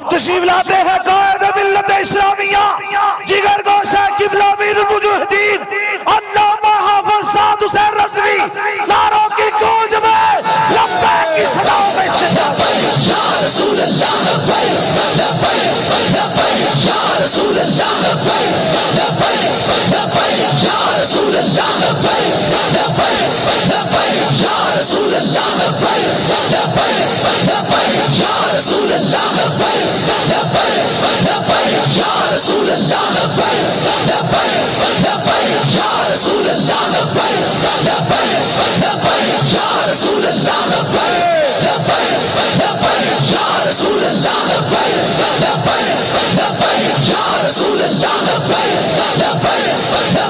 اب تشریف لاتے ہیں قائد ملت اسلامیہ جگر گوشہ قبلہ امیر المجاہدین علامہ حافظ سعد حسین رضوی نعروں کی گونج میں لبیک کی صداؤں میں استجابت یا رسول اللہ لبیک لبیک لبیک یا رسول اللہ لبیک لبیک لبیک یا رسول اللہ لبیک لبیک لبیک یا رسول اللہ لبیک لبیک لبیک یا رسول اللہ لبیک لبیک لبیک یا رسول اللہ لبیک لبیک لبیک یا رسول اللہ لبیک لبیک لبیک یا رسول اللہ لبیک لبیک لبیک یا رسول اللہ لبیک لبیک لبیک یا رسول اللہ لبیک لبیک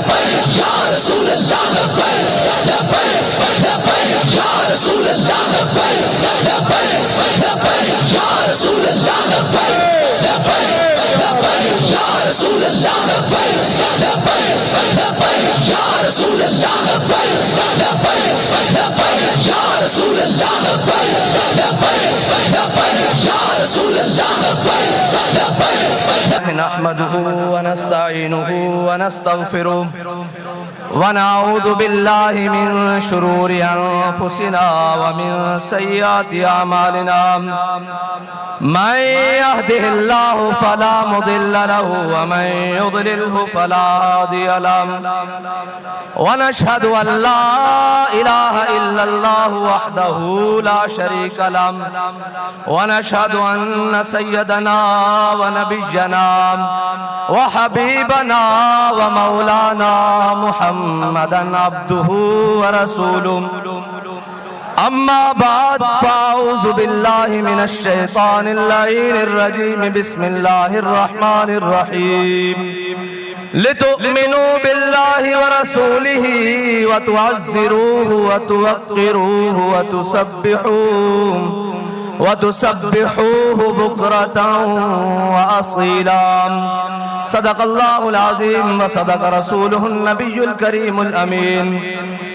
لبیک یا رسول اللہ لبیک لبیک لبیک یا رسول اللہ لبیک لبیک لبیک یا رسول اللہ لبیک لبیک لبیک یا رسول اللہ لبیک لبیک لبیک یا رسول اللہ لبیک لبیک لبیک یا رسول اللہ لبیک لبیک لبیک یا رسول اللہ لبیک لبیک نحمده ونستعينه ونستغفره ونعوذ بالله من شرور أنفسنا ومن سيئات أعمالنا من يهده الله فلا مضل له ومن يضلله فلا هادي له ونشهد أن لا إله إلا الله وحده لا شريك له ونشهد أن سيدنا ونبينا وحبيبنا ومولانا محمدًا عبده ورسوله أما بعد فأعوذ بالله من الشيطان اللعين الرجيم بسم الله الرحمن الرحيم لتؤمنوا بالله ورسوله وتعزروه وتوقروه وتسبحوه بكرة وأصيلا صدق الله العظيم وصدق رسوله النبي الكريم الأمين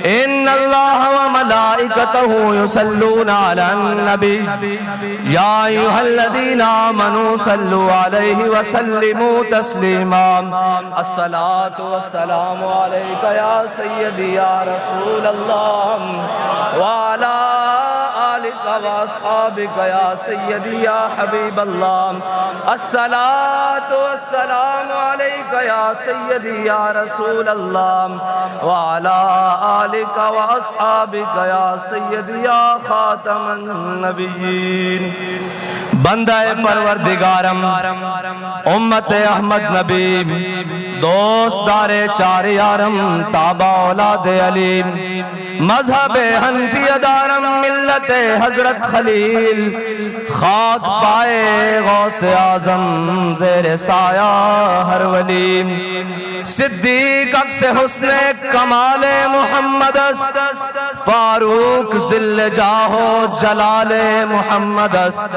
إن الله وملائكته يصلون على النبي يا أيها الذين آمنوا صلوا عليه وسلموا تسليما الصلاة والسلام عليك يا سيدي يا رسول الله وعلى آلك وأصحابك يا سيدي يا حبيب الله الصلاة والسلام عليك يا سيدي يا رسول الله وعلى آلك وأصحابك يا سيدي يا خاتم النبيين بندہ پروردگارم امت احمد نبی دوست دار چار یارم تابع اولاد علیم مذہب حنفی دارم ملت حضرت خلیل خاک پائے غوث اعظم زیر سایہ ہر ولی صدیق عکس حسن کمال محمد است فاروق ذل جاہو جلال محمد است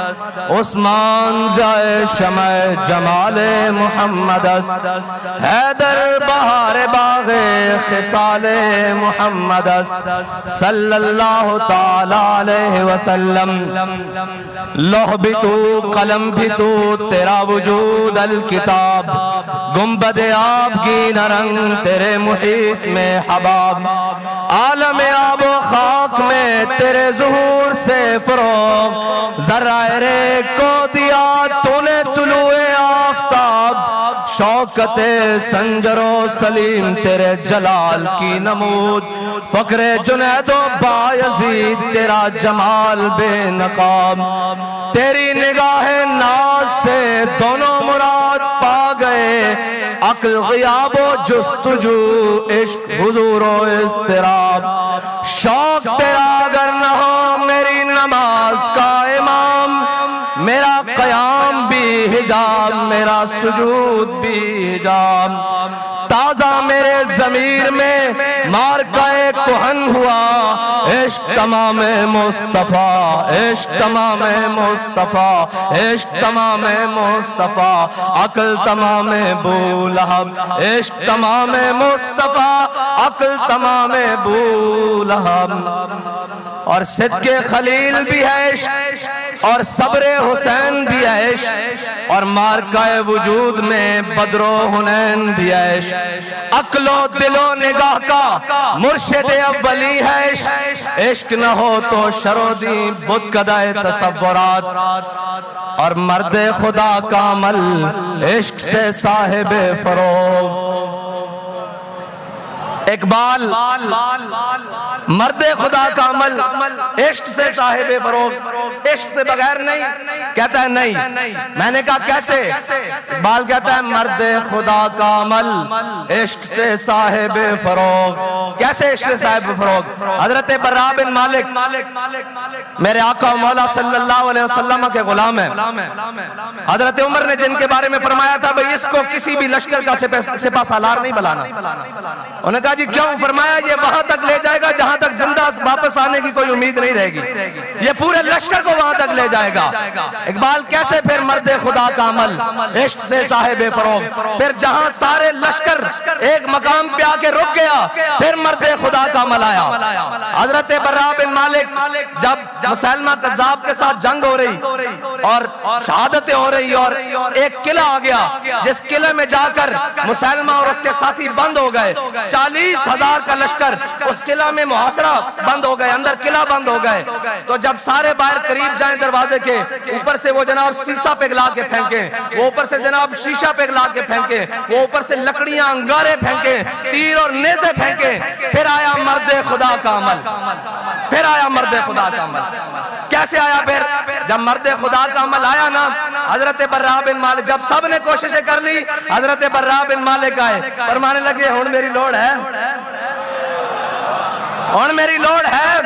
عثمان جائے شمع جمال محمد است حیدر بہار باغ خصال محمد است صلی اللہ تعالی علیہ وسلم لوح بھی تو قلم بھی تو تیرا وجود الکتاب گنبد آب کی نرنگ تیرے محیط میں حباب عالم آب و خاک میں تیرے ظہور سے فروغ ذرائع ریگ کو دیا تو نے طلوع آفتاب شوکت سنجر و سلیم تیرے جلال کی نمود فقر جنید و بایزید تیرا جمال بے نقاب تیری نگاہ ناز سے دونوں مراد پا گئے عقل غیاب و جستجو عشق حضور و اضطراب شوق تیرا اگر نہ ہو میری نماز کا امام میرا قیام بھی حجاب میرا سجود بھی حجاب تازہ میرے ضمیر میں مارکہ کہن ہوا عشق تمام مصطفیٰ عشق تمام مصطفیٰ عشق تمام مصطفیٰ عقل تمام ابو لہب عشق تمام مصطفیٰ عقل تمام ابو لہب اور صدق خلیل بھی ہے عشق اور صبر حسین بھی ہے عشق اور مارکہ وجود میں بدر و حنین بھی عیش، عقل و دل و نگاہ کا مرشد اولی ہے عشق، عشق نہ ہو تو شرودی بت کدائے تصورات، اور مرد خدا کا عمل عشق سے صاحب فروغ۔ اقبال مرد خدا کا عمل عشق سے صاحب فروغ، عشق سے بغیر نہیں، کہتا ہے نہیں۔ میں نے کہا کیسے؟ اقبال کہتا ہے مرد خدا کا عمل عشق سے صاحب فروغ۔ کیسے عشق سے صاحب فروغ؟ حضرت براء بن مالک میرے آقا مولا صلی اللہ علیہ وسلم کے غلام ہیں، حضرت عمر نے جن کے بارے میں فرمایا تھا بھئی اس کو کسی بھی لشکر کا سپہ سالار نہیں بلانا، انہوں نے کہا جی کیوں؟ فرمایا یہ وہاں تک لے جائے گا جہاں تک زندہ واپس آنے کی کوئی امید نہیں رہے گی، یہ پورے لشکر کو وہاں تک لے جائے گا۔ اقبال کیسے؟ پھر مرد خدا کا عمل عشق سے صاحب فروغ، پھر جہاں سارے لشکر ایک مقام پہ آ کے رک گیا پھر مرد خدا کا عمل آیا۔ حضرت براء بن مالک جب مسلمہ کذاب کے ساتھ جنگ ہو رہی اور شہادتیں ہو رہی اور ایک قلعہ آ گیا جس قلعے میں جا کر مسلمہ اور اس کے ساتھی بند ہو گئے، 40,000 کا لشکر اس قلعہ میں محاصرہ بند ہو گئے، اندر قلعہ بند ہو گئے، تو جب سارے باہر قریب جائیں دروازے کے اوپر سے وہ جناب سیسا پگھلا کے پھینکیں، وہ اوپر سے جناب شیشہ پگھلا کے پھینکیں، وہ اوپر سے لکڑیاں انگارے پھینکیں، تیر اور نیزے پھینکیں، پھر آیا مرد خدا کا عمل، پھر آیا مرد خدا کا عمل۔ کیسے آیا؟ پھر جب مرد خدا کا عمل آیا نا، حضرت براء بن مالک جب سب نے کوششیں کر لی، حضرت براء بن مالک آئے، فرمانے لگے ہن میری لوڑ ہے، ہن میری لوڑ ہے۔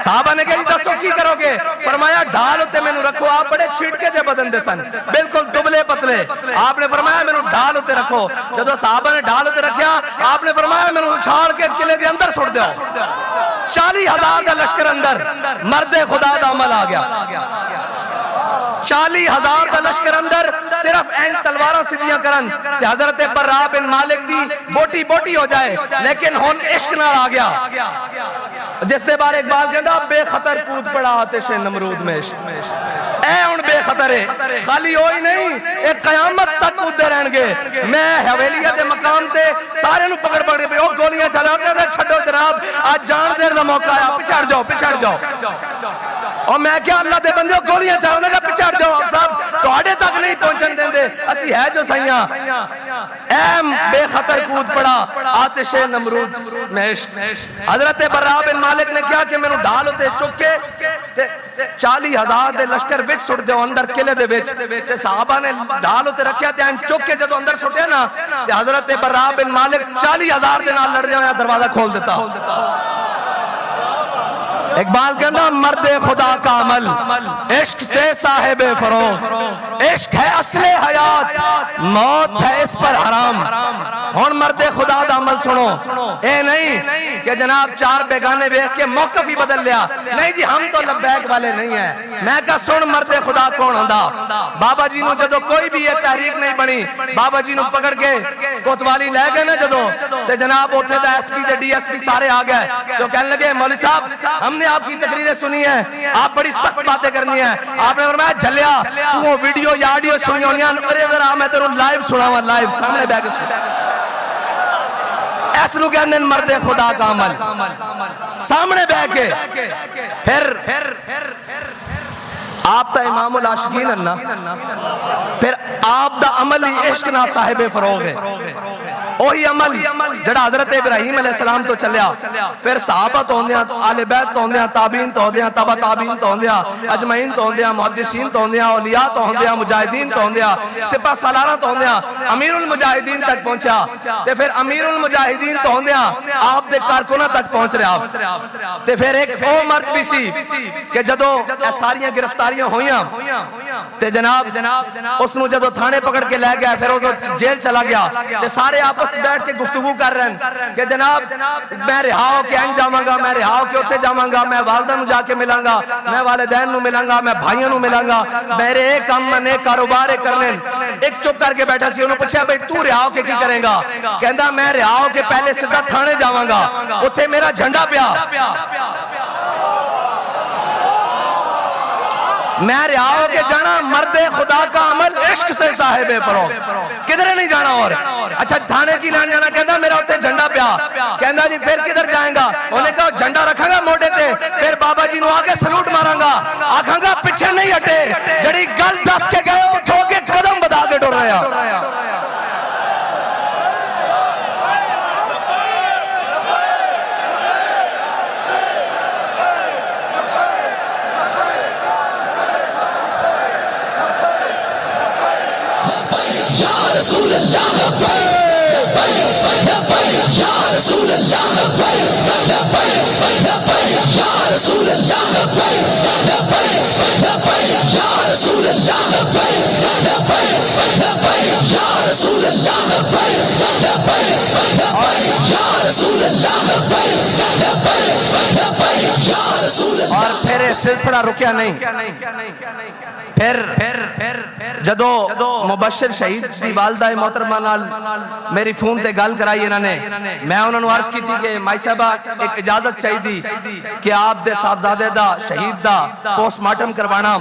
صحابہ نے کہا جی دسو کی کرو گے؟ فرمایا ڈھال اتے میں نو رکھو، آپ بڑے چھڑکے جے بدن دے سن، بالکل دبلے پتلے، آپ نے فرمایا میں نو ڈھال اتے رکھو، جدو صحابہ نے ڈھال اتے رکھیا آپ نے فرمایا میں نو چھاڑ کے قلعے دے اندر سٹ دیو، 40,000 کا لشکر اندر، مرد خدا دا عمل آ گیا، 40,000 کا لشکر اندر، صرف این تلواراں سیدھیاں کرن تے حضرت براء بن مالک دی بوٹی بوٹی ہو جائے، لیکن ہن عشق نال آ گیا، جس دے بارے اقبال کہندا بے خطر کود پڑا آتش نمرود میں عشق، اے ہن بے خطر ہے، خالی ہوئی نہیں ایک قیامت تک کودے رہن گے۔ میں حویلیہ دے مقام تے سارے نو پکڑ پکڑ کے او گولیاں چلا کے چھڈو جناب آج جان دیر دا موقع ہے، پچھڑ جاؤ پچھڑ جاؤ، اور میں کیا اللہ دے بندے گولیاں چلانے کا پچھڑ جاؤ، آپ صاحب تواڈے تک نہیں پہنچن دیندے، اسی ہے جو سائیاں، اے بے خطر کود پڑا آتش نمرود میں عشق۔ حضرت براء بن مالک نے کیا کہ مینوں ڈھال ہوتے چک کے 40,000 دے لشکر وچ سٹ دیو اندر قلعے دے وچ، تے صحابہ نے ڈھال ہوتے رکھیا تے چک کے جدوں اندر سٹیا نا تے حضرت براء بن مالک 40,000 دے نال لڑ جایا، دروازہ کھول دیتا۔ اقبال کہنا مرد خدا کا عمل عشق سے صاحب فروغ، عشق ہے اصل حیات، موت ہے اس پر حرام۔ ہن مرد خدا دا عمل سنو، اے نہیں کہ جناب چار بیگانے بیٹھ کے موقف ہی بدل لیا، نہیں جی ہم تو لبیک والے نہیں ہیں۔ میں کہا سن مرد خدا کون ہوندا؟ بابا جی نو جدو کوئی بھی یہ تحریک نہیں بنی، بابا جی نو پکڑ کے کوتوالی لے گئے نا جدو تے جناب اوتھے دا ایس پی تے ڈی ایس پی سارے آ گئے، تو کہنے لگے مولوی صاحب ہم نے آپ کی تقریریں سنی ہیں، آپ بڑی سخت باتیں کرنی ہیں۔ آپ نے فرمایا جھلیا تو وہ ویڈیو یا آڈیو سنی ہونی ہیں، ارے ذرا میں تیروں لائیو سناواں، لائیو سامنے بیٹھ کے سنا، ایس نو کہندے مرد خدا کا عمل، سامنے بیٹھ کے پھر آپ تا امام العاشقین اننا، پھر آپ دا عمل ہی عشق نہ صاحب فروغ ہے، وہی عمل جڑا حضرت ابراہیم علیہ السلام تو چلیا، پھر صحابہ تو ہوندیاں، آل بیت تو ہوندیاں، تابعین تو ہوندیاں، تبع تابعین تو ہوندیاں، اجمعین تو ہوندیاں، محدثین تو ہوندیاں، اولیاء تو ہوندیاں، مجاہدین تو ہوندیاں، سپہ سالارہ تو ہوندیاں، امیر المجاہدین تک پہنچا، تے پھر امیر المجاہدین تو ہوندیاں آپ دے کارکنہ تک پہنچ رہے آپ، تے پھر ایک او مرد بھی سی کہ جدو ساریاں گرفتاریاں ہویاں تے جناب اس نو جدو تھانے پکڑ کے لے گیا، پھر وہ جیل چلا گیا، تے سارے آپس بیٹھ کے گفتگو کر رہے ہیں کہ جناب میں رہا ہو کے این جاواں گا، میں رہا ہو کے اتھے جاواں گا، میں والدہ نو جا کے ملاں گا، میں والدین نو ملاں گا، میں بھائیوں نو ملاں گا، میرے ایک کام میں نیک کاروبار کرنے۔ ایک چپ کر کے بیٹھا سی، انہوں نے پوچھا بھئی تو رہا ہو کے کی کریں گا؟ کہندا میں رہا ہو کے پہلے سیدھا تھانے جاواں گا، اتھے میرا جھنڈا پیا، میں رہا ہو کے جانا، مرد خدا کا عمل عشق سے صاحب فروغ. کدھر نہیں جانا اور اچھا تھانے کی لین جانا کہنا میرا اتنے جھنڈا پیا کہنا جی پھر کدھر جائیں گا انہوں نے کہا جھنڈا رکھا گا موڑے تے پھر بابا جی نو آگے سلوٹ مارا گا آکھاں گا پیچھے نہیں ہٹے جڑی گل دس کے گئے ہو تھو کے قدم بتا کے ڈر رہے ہیں. رسول اللہ یا رسول اللہ یا رسول اللہ یا رسول اللہ یا رسول اللہ یا رسول اللہ. اور پھر یہ سلسلہ رکیا نہیں. پھر جدو مبشر شہید دی والدہ محترمہ نال میری فون تے گل کرائی انہوں نے میں انہوں نے عرض کی تھی کہ مائی صاحبہ ایک اجازت چاہی دی کہ آپ دے صاحبزادے دا شہید دا پوسٹ مارٹم کروانا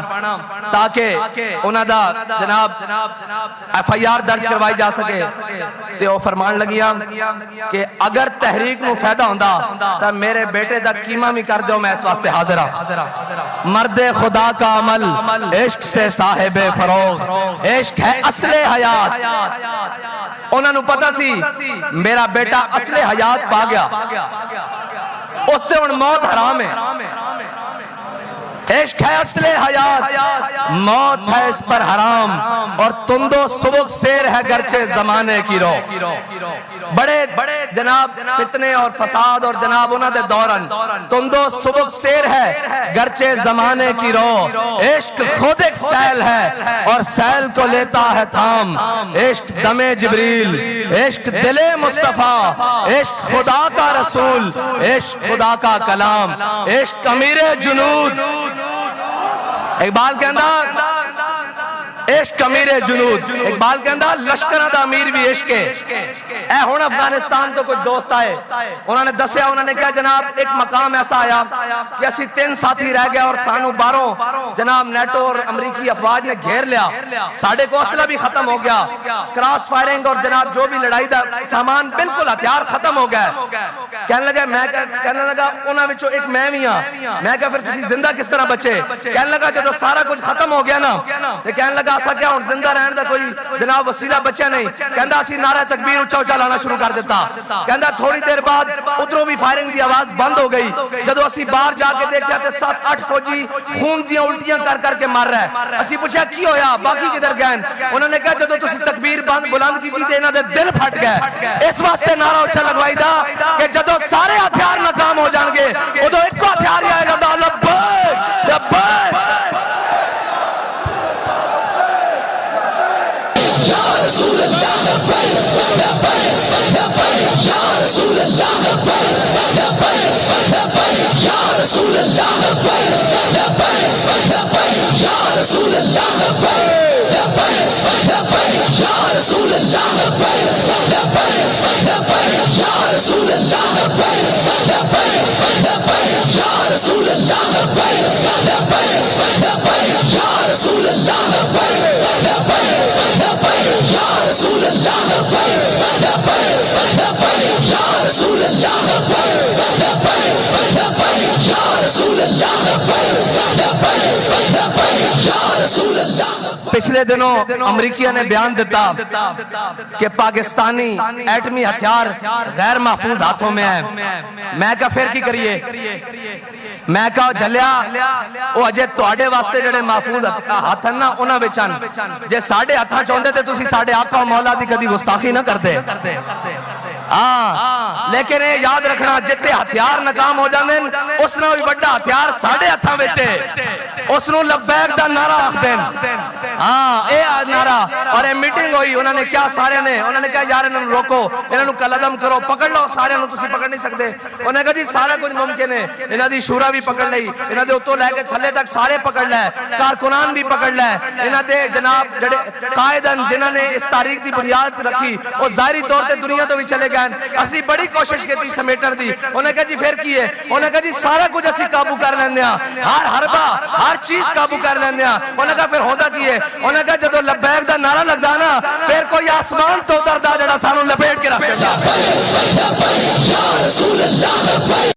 تاکہ انہوں دا جناب ایف آئی آر درج کروائی جا سکے تے وہ فرمان لگیا کہ اگر تحریک نو فائدہ ہوندہ تو میرے بیٹے دا قیمہ بھی کر دو میں اس واسطے حاضر ہوں. مرد خدا کا عمل عشق سے صاحب فروغ عشق ہے اصل حیات. انہوں نے پتا سی میرا بیٹا اصل حیات پا گیا اس سے ان موت حرام ہے. عشق ہے اصل حیات موت ہے اس پر حرام اور تندو سبک سیر ہے گرچہ زمانے کی رو. بڑے جناب فتنے اور فساد اور جناب انہوں دے دورن تندو سبک سیر ہے گرچہ زمانے کی رو. عشق خود ایک سیل ہے اور سیل کو لیتا ہے تھام. عشق دم جبریل عشق دل مصطفیٰ عشق خدا کا رسول عشق خدا کا کلام عشق امیر جنود. اقبال کہندہ عشق امیر جنود. اقبال کہندہ لشکرہ دا امیر بھی عشق ہے. اے ہون افغانستان تو کچھ دوست آئے انہوں نے دسیا انہوں نے کہا جناب ایک مقام ایسا آیا کہ اسی 3 ساتھی رہ گیا اور سانو 12 جناب نیٹو اور امریکی افواج نے گھیر لیا ساڑھے کو اسلحہ بھی ختم ہو گیا کراس فائرنگ اور جناب جو بھی لڑائی دا سامان بالکل ہتھیار ختم ہو گیا. کہنے لگا انہاں وچوں ایک میں بھی ہاں. میں کہا پھر تسی زندہ کس طرح بچے. کہنے لگا جدو سارا کچھ ختم ہو گیا نا تو کہنے لگا ایسا کیا اور زندہ رہن دا کوئی جناب وسیلہ بچہ نہیں. کہندہ اسی نعرہ تکبیر اچھا اچھا لانا شروع کر دیتا. کہندہ تھوڑی دیر بعد ادھروں بھی فائرنگ دی آواز بند ہو گئی. جدو اسی باہر جا کے دیکھیا تے 7-8 فوجی خون دیاں الٹیاں کر کے مر رہا ہے. اسی پوچھا کی ہویا باقی کدھر گئے. انہوں نے کہا جدو تسی تکبیر بلند کی تے انہاں دے دل پھٹ گئے. اس واسطے نعرہ اچھا لگوائی دا کہ جدو سارے ہتھیار ناکام ہو جان گے ادو ایک کو ہتھیار ہی آئے گا لبیک لبیک. یا رسول اللہ یا رسول اللہ یا رسول اللہ یا رسول اللہ یا رسول اللہ یا رسول اللہ یا رسول اللہ یا رسول اللہ یا رسول اللہ یا رسول اللہ یا رسول اللہ. پچھلے دنوں امریکہ نے بیان دیتا کہ پاکستانی ایٹمی ہتھیار غیر محفوظ ہاتھوں میں ہے. میں کہا پھر کی کریے. میں کہا جھلیا وہ اجے تواڈے واسطے جڑے محفوظ ہاتھ ہیں نا انہاں وچن جے ساڈے ہاتھاں چاہندے تے تسی ساڈے آقا و مولا دی کدی گستاخی نہ کردے. لیکن یہ یاد رکھنا جتے ہتھیار ناکام ہو جاندے اس نے بھی بڑا ہتھیار ساڑھے ہتھاں وچے اس نے لبیک دا نعرہ آکھ دین. اے نعرہ اور اے میٹنگ ہوئی انہوں نے کیا سارے نے انہوں نے کہا یار انہوں نے روکو انہوں نے قلم کرو پکڑ لو سارے انہوں تسی پکڑ نہیں سکتے. انہوں نے کہا جی سارا کچھ ممکن ہے. انہوں دی شورا بھی پکڑ لئی انہوں دے اتوں لے کے تھلے تک سارے پکڑ لے کارکنان بھی پکڑ لے. انہوں دے جناب جڑے قائدن جنہوں نے اس تاریخ دی بنیاد رکھی وہ ظاہری طور تے دنیا تو بھی چلے گئے. اسی بڑی کوشش کی تھی سمیٹر دی. انہوں نے کہا جی پھر کی ہے. انہوں نے کہا جی سارا کچھ اسی قابو کر لیندے ہاں ہر حربہ ہر چیز قابو کر لیندے ہاں. انہوں نے کہا پھر ہوندہ کی ہے. انہوں نے کہا جدو لبیک دا نعرہ لگدا نا پھر کوئی آسمان تو اتردا جڑا سانو لپیٹ کے رکھ دیندا